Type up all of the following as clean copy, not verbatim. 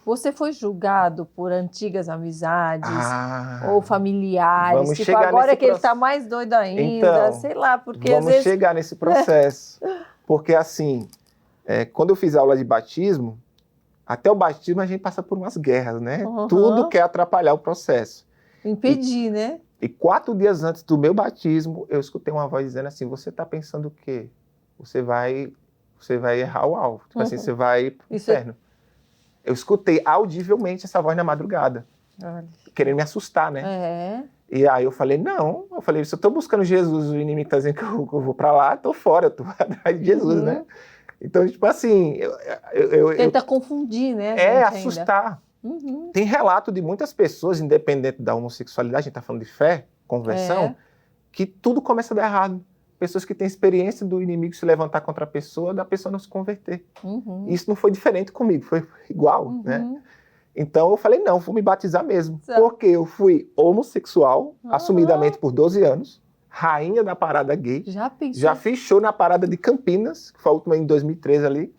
Você foi julgado por antigas amizades ou Ah, familiares? vamos Tipo, chegar agora nesse que ele tá processo. mais doido ainda, Então, sei lá, porque às vamos vezes... chegar nesse processo. Porque assim, quando eu fiz aula de batismo, até o batismo a gente passa por umas guerras, né? Tudo Uhum. quer atrapalhar o processo. Impedir, né? E 4 dias antes do meu batismo, eu escutei uma voz dizendo assim, você está pensando o quê? Você vai errar o alvo. Tipo assim, você vai pro Isso é... inferno. Eu escutei audivelmente essa voz na madrugada, Olha. querendo me assustar, né? É. E aí eu falei, não. Eu falei, se eu tô buscando Jesus, o inimigo tá dizendo que eu vou pra lá, tô fora, eu tô atrás de Jesus, Uhum. né? Então, tipo assim, Tenta confundir, né, a gente ainda. assustar. Uhum. Tem relato de muitas pessoas, independente da homossexualidade, a gente tá falando de fé, conversão, que tudo começa a dar errado. Pessoas que têm experiência do inimigo se levantar contra a pessoa, da pessoa não se converter. Uhum. Isso não foi diferente comigo, foi igual, né? Uhum. Então eu falei, não, vou me batizar mesmo. Certo. Porque eu fui homossexual, Uhum. assumidamente por 12 anos, rainha da parada gay. Já pensou? Já fiz show na parada de Campinas, que foi a última em 2013 ali.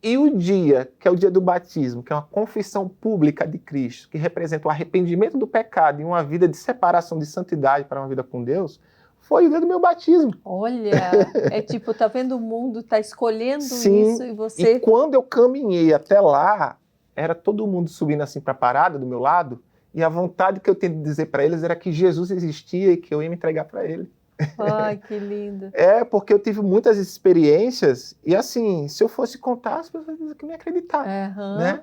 E o dia, que é o dia do batismo, que é uma confissão pública de Cristo, que representa o arrependimento do pecado e uma vida de separação, de santidade para uma vida com Deus, foi o dia do meu batismo. Olha, é tipo, tá vendo o mundo, tá escolhendo Sim, isso e você... e quando eu caminhei até lá, era todo mundo subindo assim para a parada do meu lado, e a vontade que eu tinha de dizer para eles era que Jesus existia e que eu ia me entregar para ele. Ai, que lindo. Porque eu tive muitas experiências, e assim, se eu fosse contar, as pessoas iam me acreditar, Uhum. né?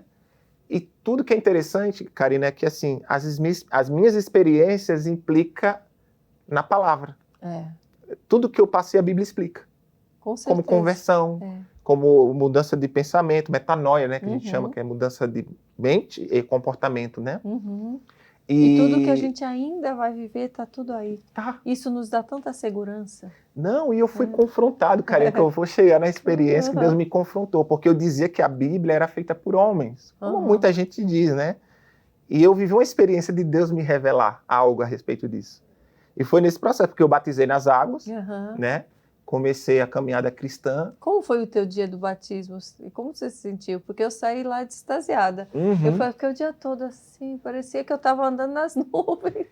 E tudo que é interessante, Karina, é que assim, as minhas experiências implicam na palavra. Tudo que eu passei, a Bíblia explica. Com certeza. Como conversão, como mudança de pensamento, metanoia, né? Que a gente chama, que é mudança de mente e comportamento, né? Uhum. E tudo que a gente ainda vai viver, tá tudo aí. Tá. Isso nos dá tanta segurança. Não, e eu fui confrontado, Karina, que eu vou chegar na experiência que Deus me confrontou, porque eu dizia que a Bíblia era feita por homens, como muita gente diz, né? E eu vivi uma experiência de Deus me revelar algo a respeito disso. E foi nesse processo, porque eu batizei nas águas, né? Comecei a caminhada cristã. Como foi o teu dia do batismo? E como você se sentiu? Porque eu saí lá extasiada. Eu fiquei o dia todo assim, parecia que eu estava andando nas nuvens.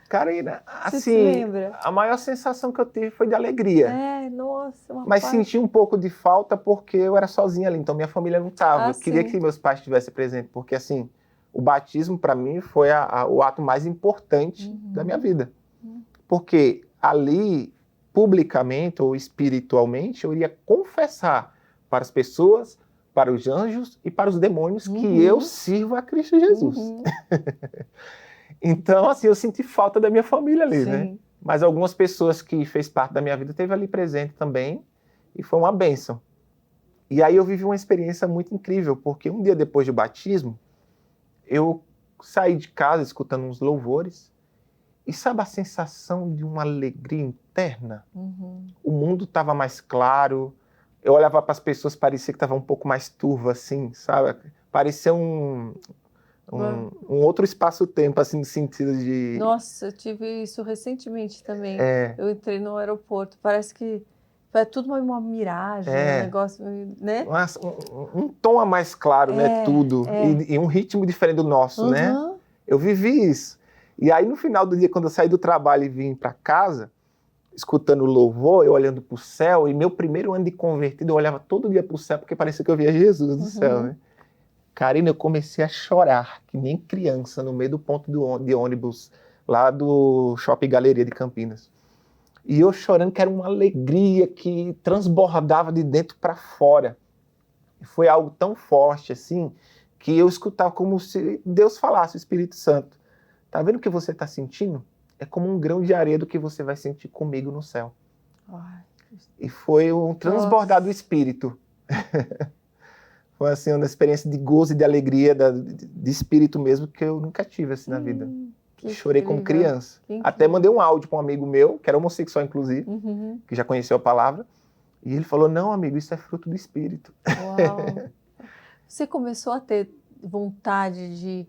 Karina, Você se assim, lembra? a maior sensação que eu tive foi de alegria. Nossa, uma Mas paz. senti um pouco de falta porque eu era sozinha ali, então minha família não estava. Eu queria sim. que meus pais estivessem presentes, porque assim, o batismo para mim foi o ato mais importante da minha vida. Porque ali, publicamente ou espiritualmente, eu iria confessar para as pessoas, para os anjos e para os demônios que eu sirvo a Cristo Jesus. Então, assim, eu senti falta da minha família ali, né? Mas algumas pessoas que fez parte da minha vida esteve ali presente também e foi uma bênção. E aí eu vivi uma experiência muito incrível, porque um dia depois do batismo, eu saí de casa escutando uns louvores e sabe a sensação de uma alegria interna? O mundo estava mais claro, eu olhava para as pessoas, parecia que estava um pouco mais turvo, assim, sabe? Parecia um outro espaço-tempo, assim, no sentido de... Nossa, eu tive isso recentemente também. Eu entrei no aeroporto, parece que foi tudo uma miragem, um negócio, né? Um tom a mais claro, né? Tudo. E um ritmo diferente do nosso, né? Eu vivi isso. E aí, no final do dia, quando eu saí do trabalho e vim para casa, escutando louvor, eu olhando para o céu, e meu primeiro ano de convertido, eu olhava todo dia para o céu, porque parecia que eu via Jesus no céu, né? Karina, eu comecei a chorar, que nem criança, no meio do ponto de ônibus, lá do Shopping Galeria de Campinas. E eu chorando, que era uma alegria que transbordava de dentro para fora. E foi algo tão forte, assim, que eu escutava como se Deus falasse, o Espírito Santo. Tá vendo o que você está sentindo? É como um grão de areia do que você vai sentir comigo no céu. E foi um transbordar do Espírito. Foi assim, uma experiência de gozo e de alegria, de espírito mesmo, que eu nunca tive assim na vida. Chorei como criança. Até mandei um áudio para um amigo meu, que era homossexual inclusive, que já conheceu a palavra, e ele falou, não, amigo, isso é fruto do Espírito. Uau. Você começou a ter vontade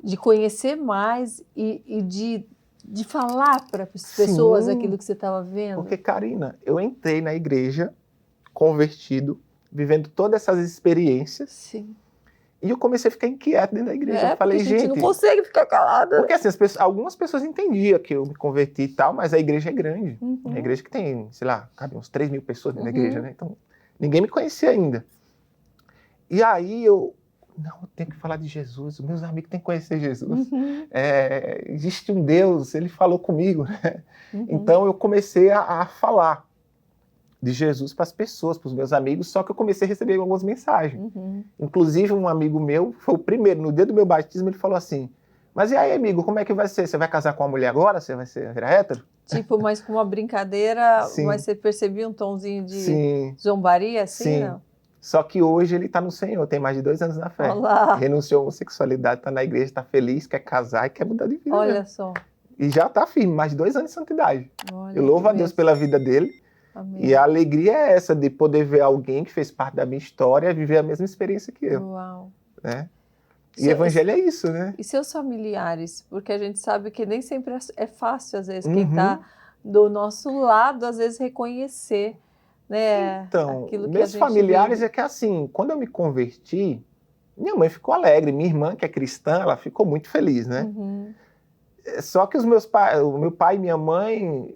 de conhecer mais e de falar para as pessoas aquilo que você estava vendo? Porque, Karina, eu entrei na igreja, convertido, vivendo todas essas experiências, E eu comecei a ficar inquieto dentro da igreja. Eu falei, porque a gente gente... não consegue ficar calada. Porque assim, algumas pessoas entendiam que eu me converti e tal, mas a igreja é grande. A igreja que tem, sei lá, cabe uns 3 mil pessoas dentro da igreja, né? Então, ninguém me conhecia ainda. E aí eu tenho que falar de Jesus, os meus amigos têm que conhecer Jesus. Existe um Deus, ele falou comigo, né? Então eu comecei a falar de Jesus para as pessoas, para os meus amigos, só que eu comecei a receber algumas mensagens. Inclusive um amigo meu, foi o primeiro, no dia do meu batismo, ele falou assim, mas e aí, amigo, como é que vai ser? Você vai casar com uma mulher agora? Você vai virar hétero? Tipo, mas com uma brincadeira, Sim. Mas você percebia um tomzinho de Sim. zombaria, assim, Sim. não? Só que hoje ele está no Senhor, tem mais de 2 anos na fé. Olá. Renunciou à homossexualidade, está na igreja, está feliz, quer casar e quer mudar de vida. Olha mesmo. só. E já está firme, mais de 2 anos de santidade. Olha, eu louvo a Deus pela vida dele. Amém. E a alegria é essa, de poder ver alguém que fez parte da minha história viver a mesma experiência que eu. Uau. Né? E evangelho é isso, né? E seus familiares? Porque a gente sabe que nem sempre é fácil, às vezes, quem está do nosso lado, às vezes, reconhecer, né? Então, aquilo que meus a gente familiares vive. é que assim, quando eu me converti, minha mãe ficou alegre, minha irmã, que é cristã, ela ficou muito feliz, né? Só que o meu pai e minha mãe,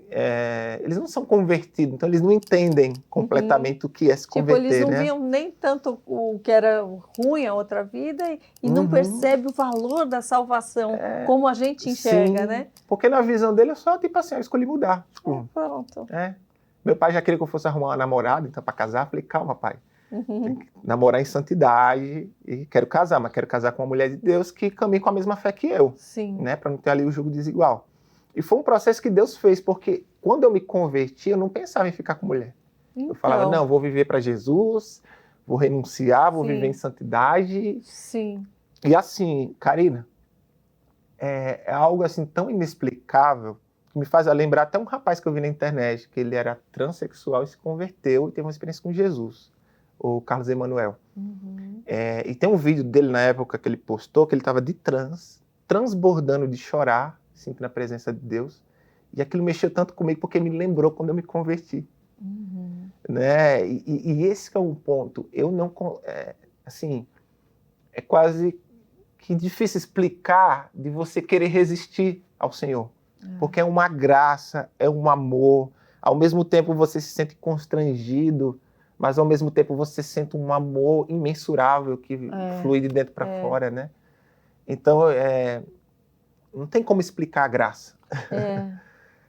eles não são convertidos, então eles não entendem completamente o que é se converter, eles não né? viam nem tanto o que era ruim a outra vida e não percebe o valor da salvação, como a gente enxerga, sim, né? Porque na visão dele é só tipo assim, eu escolhi mudar. Tipo, pronto. Meu pai já queria que eu fosse arrumar uma namorada, então para casar, eu falei, calma, pai. Tem que namorar em santidade e quero casar, mas quero casar com uma mulher de Deus que caminhe com a mesma fé que eu. Sim. Né, para não ter ali o jugo desigual. E foi um processo que Deus fez, porque quando eu me converti, eu não pensava em ficar com mulher. Então, eu falava, não, vou viver para Jesus, vou renunciar, vou viver em santidade. Sim. E assim, Karina, é algo assim tão inexplicável que me faz lembrar até um rapaz que eu vi na internet, que ele era transexual e se converteu e teve uma experiência com Jesus. O Carlos Emanuel. E tem um vídeo dele na época que ele postou, que ele estava de transbordando de chorar, assim, na presença de Deus. E aquilo mexeu tanto comigo, porque me lembrou quando eu me converti. Né? E esse que é o ponto. Eu não... assim, é quase que difícil explicar de você querer resistir ao Senhor. Porque é uma graça, é um amor. Ao mesmo tempo você se sente constrangido, mas ao mesmo tempo você sente um amor imensurável que flui de dentro para fora, né? Então, não tem como explicar a graça.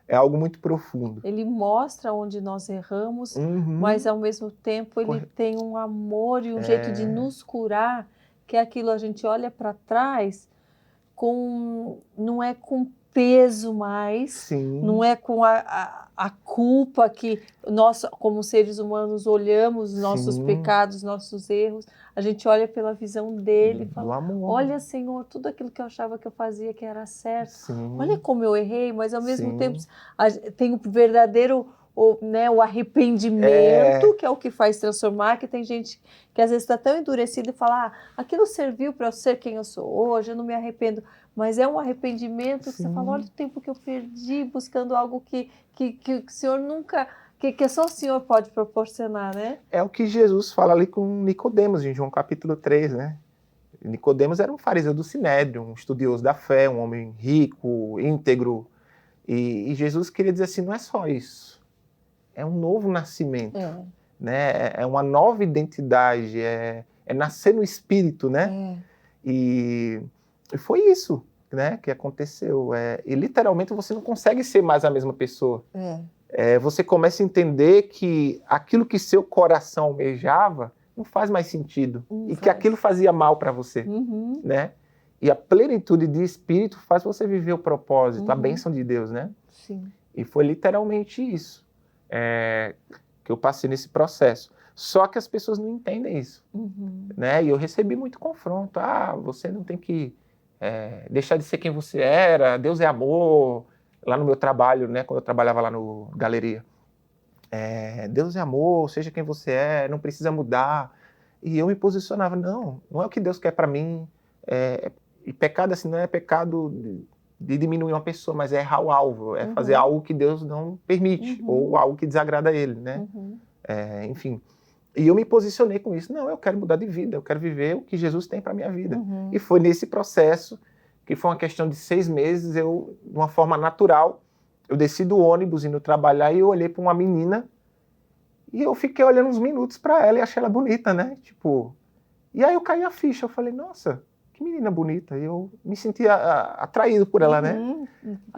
É algo muito profundo. Ele mostra onde nós erramos, mas ao mesmo tempo ele tem um amor e um jeito de nos curar, que é aquilo, a gente olha para trás, não é com peso mais, não é com a culpa que nós, como seres humanos, olhamos nossos pecados, nossos erros, a gente olha pela visão dele e fala, olha, Senhor, tudo aquilo que eu achava que eu fazia que era certo, olha como eu errei, mas ao mesmo tempo tem o verdadeiro o arrependimento, que é o que faz transformar, que tem gente que às vezes está tão endurecida e fala, aquilo serviu para eu ser quem eu sou hoje, eu não me arrependo. Mas é um arrependimento que você fala, olha o tempo que eu perdi buscando algo que o Senhor nunca, que só o Senhor pode proporcionar, né? É o que Jesus fala ali com Nicodemos, em João capítulo 3, né? Nicodemos era um fariseu do Sinédrio, um estudioso da fé, um homem rico, íntegro. E Jesus queria dizer assim, não é só isso. É um novo nascimento, né? É uma nova identidade, é nascer no Espírito, né? E foi isso, né, que aconteceu. E literalmente você não consegue ser mais a mesma pessoa. Você começa a entender que aquilo que seu coração almejava não faz mais sentido. Que aquilo fazia mal para você. Né? E a plenitude de espírito faz você viver o propósito, a bênção de Deus, né? Sim. E foi literalmente isso que eu passei nesse processo. Só que as pessoas não entendem isso. Né? E eu recebi muito confronto. Você não tem que deixar de ser quem você era, Deus é amor. Lá no meu trabalho, né, quando eu trabalhava lá no Galeria, Deus é amor, seja quem você é, não precisa mudar. E eu me posicionava, não é o que Deus quer para mim. E pecado assim não é pecado de diminuir uma pessoa, mas é errar o alvo, fazer algo que Deus não permite, ou algo que desagrada a Ele, né? Enfim. E eu me posicionei com isso. Não, eu quero mudar de vida, eu quero viver o que Jesus tem para minha vida. E foi nesse processo, que foi uma questão de 6 meses, eu, de uma forma natural, eu desci do ônibus indo trabalhar e eu olhei para uma menina e eu fiquei olhando uns minutos para ela e achei ela bonita, né? Tipo, e aí eu caí a ficha, eu falei, nossa, que menina bonita. E eu me senti atraído por ela, né?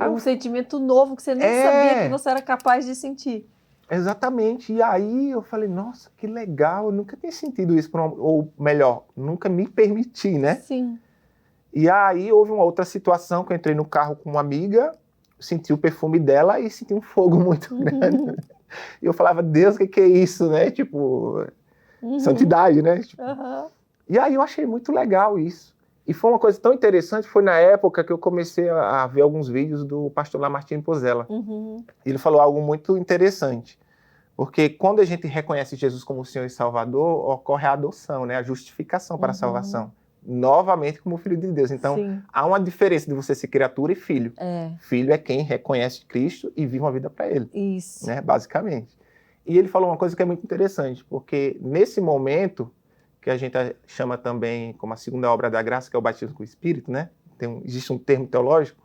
Um sentimento novo que você nem sabia que você era capaz de sentir. Exatamente. E aí eu falei, nossa, que legal, eu nunca tinha sentido isso, ou melhor, nunca me permiti, né? Sim. E aí houve uma outra situação que eu entrei no carro com uma amiga, senti o perfume dela e senti um fogo muito grande. E eu falava, Deus, o que é isso, né? Tipo, santidade, né? Tipo, E aí eu achei muito legal isso. E foi uma coisa tão interessante, foi na época que eu comecei a ver alguns vídeos do pastor Lamartine Pozella. Ele falou algo muito interessante, porque quando a gente reconhece Jesus como Senhor e Salvador, ocorre a adoção, né? A justificação para a salvação. Novamente como filho de Deus. Então, há uma diferença de você ser criatura e filho. Filho é quem reconhece Cristo e vive uma vida para Ele. Isso. Né? Basicamente. E ele falou uma coisa que é muito interessante, porque nesse momento, que a gente chama também como a segunda obra da graça, que é o batismo com o Espírito, né? Existe um termo teológico,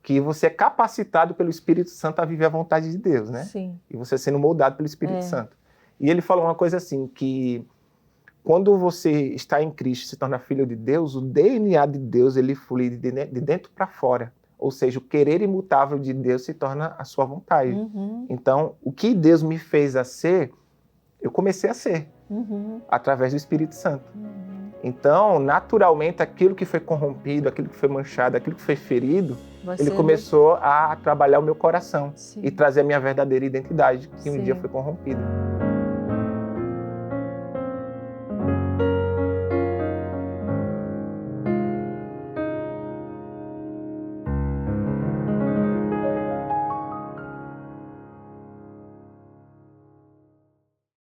que você é capacitado pelo Espírito Santo a viver a vontade de Deus, né? Sim. E você sendo moldado pelo Espírito Santo. E ele falou uma coisa assim, que quando você está em Cristo, se torna filho de Deus, o DNA de Deus, ele flui de dentro para fora. Ou seja, o querer imutável de Deus se torna a sua vontade. Então, o que Deus me fez a ser, eu comecei a ser. Através do Espírito Santo. Então, naturalmente, aquilo que foi corrompido, aquilo que foi manchado, aquilo que foi ferido, ele começou a trabalhar o meu coração e trazer a minha verdadeira identidade, que um dia foi corrompida.